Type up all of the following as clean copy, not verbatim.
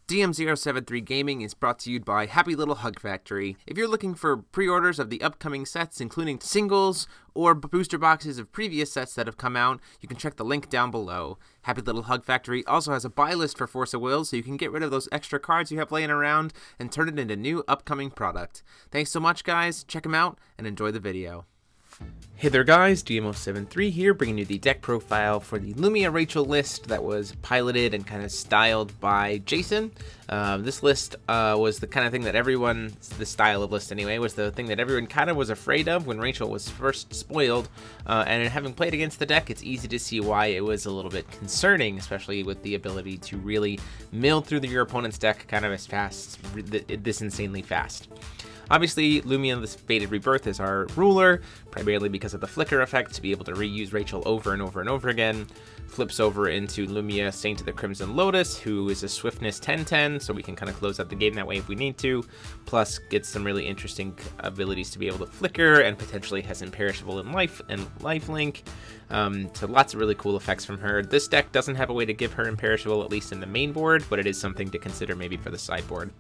DM073 Gaming is brought to you by Happy Little Hug Factory. If you're looking for pre-orders of the upcoming sets, including singles or booster boxes of previous sets that have come out, you can check the link down below. Happy Little Hug Factory also has a buy list for Force of Will, so you can get rid of those extra cards you have laying around and turn it into new upcoming product. Thanks so much, guys. Check them out and enjoy the video. Hey there guys, DM073 here, bringing you the deck profile for the Lumia Rachel list that was piloted and kind of styled by Jason. This list was the kind of thing that everyone, this style of list anyway, was the thing that everyone kind of was afraid of when Rachel was first spoiled. And having played against the deck, it's easy to see why it was a little bit concerning, especially with the ability to really mill through your opponent's deck kind of as fast, this insanely fast. Obviously, Lumia, this Fated Rebirth, is our ruler, primarily because of the flicker effect, to be able to reuse Rachel over and over and over again. Flips over into Lumia, Saint of the Crimson Lotus, who is a swiftness 10-10, so we can kind of close out the game that way if we need to. Plus, gets some really interesting abilities to be able to flicker, and potentially has Imperishable in life and lifelink. So lots of really cool effects from her. This deck doesn't have a way to give her Imperishable, at least in the main board, but it is something to consider maybe for the sideboard.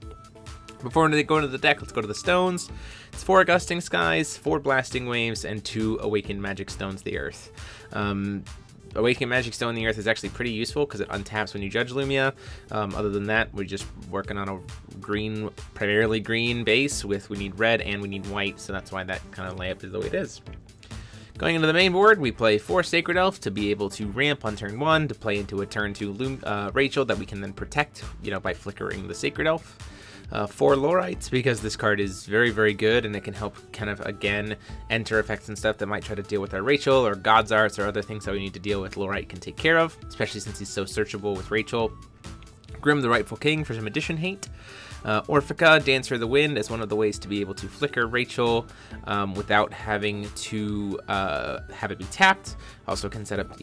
Before we go into the deck, let's go to the stones. It's 4 Gusting Skies, 4 Blasting Waves, and 2 Awakened Magic Stones the Earth. Awakened Magic Stone the Earth is actually pretty useful because it untaps when you judge Lumia. Other than that, we're just working on a green, primarily green base with we need red and we need white, so that's why that kind of layup is the way it is. Going into the main board, we play 4 Sacred Elf to be able to ramp on turn 1 to play into a turn 2 Rachel that we can then protect, by flickering the Sacred Elf. 4 Lorites, because this card is very, very good and it can help kind of, again, enter effects and stuff that might try to deal with our Rachel or God's Arts or other things that we need to deal with. Lorite can take care of, especially since he's so searchable with Rachel. Grim the Rightful King for some addition hate. Orphica, Dancer of the Wind, is one of the ways to be able to flicker Rachel without having to have it be tapped. Also can set up,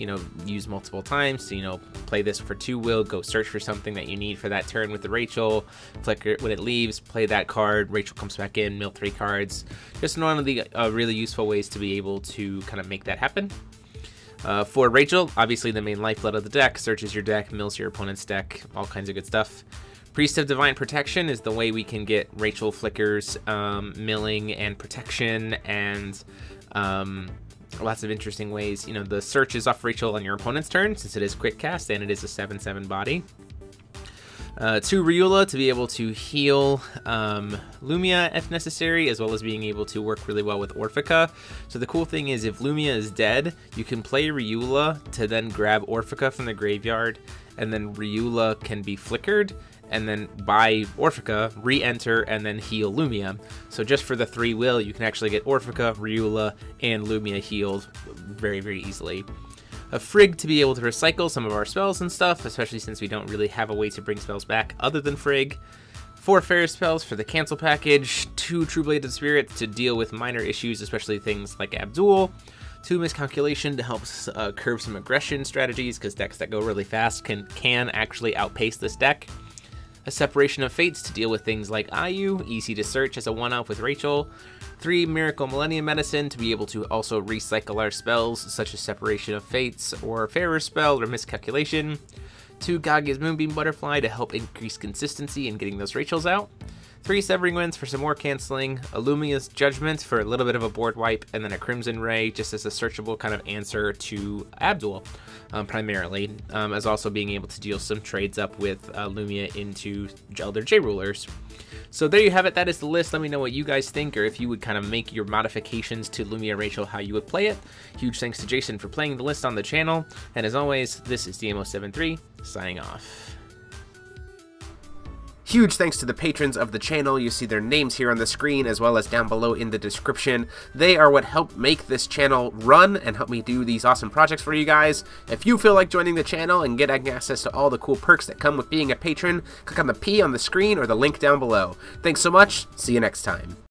use multiple times to, play this for 2 will, go search for something that you need for that turn with the Rachel, flicker when it leaves, play that card, Rachel comes back in, mill 3 cards. Just one of the really useful ways to be able to kind of make that happen. For Rachel, obviously the main lifeblood of the deck, searches your deck, mills your opponent's deck, all kinds of good stuff. Priest of Divine Protection is the way we can get Rachel flickers, milling, and protection, and lots of interesting ways. The search is off Rachel on your opponent's turn, since it is quick cast, and it is a 7/7 body. 2 Riula to be able to heal Lumia if necessary, as well as being able to work really well with Orphica. So the cool thing is if Lumia is dead, you can play Riula to then grab Orphica from the graveyard, and then Riula can be flickered, and then by Orphica, re-enter, and then heal Lumia. So just for the 3 will, you can actually get Orphica, Riula, and Lumia healed very, very easily. A Frigg to be able to recycle some of our spells and stuff, especially since we don't really have a way to bring spells back other than Frigg. 4 Fair Spells for the cancel package. 2 True Bladed Spirits to deal with minor issues, especially things like Abdul. 2 Miscalculation to help curb some aggression strategies, because decks that go really fast can actually outpace this deck. A Separation of Fates to deal with things like Ayu, easy to search as a 1-up with Rachel. 3 Miracle Millennium Medicine to be able to also recycle our spells, such as Separation of Fates, or Fairer Spell, or Miscalculation. 2 Gagia's Moonbeam Butterfly to help increase consistency in getting those Rachels out. 3 Severing Winds for some more canceling, a Lumia's Judgment for a little bit of a board wipe, and then a Crimson Ray just as a searchable kind of answer to Abdul, primarily, as also being able to deal some trades up with Lumia into Elder J Rulers. So there you have it, that is the list. Let me know what you guys think, or if you would kind of make your modifications to Lumia Rachel, how you would play it. Huge thanks to Jason for playing the list on the channel, and as always, this is DM073, signing off. Huge thanks to the patrons of the channel. You see their names here on the screen as well as down below in the description. They are what help make this channel run and help me do these awesome projects for you guys. If you feel like joining the channel and getting access to all the cool perks that come with being a patron, click on the P on the screen or the link down below. Thanks so much. See you next time.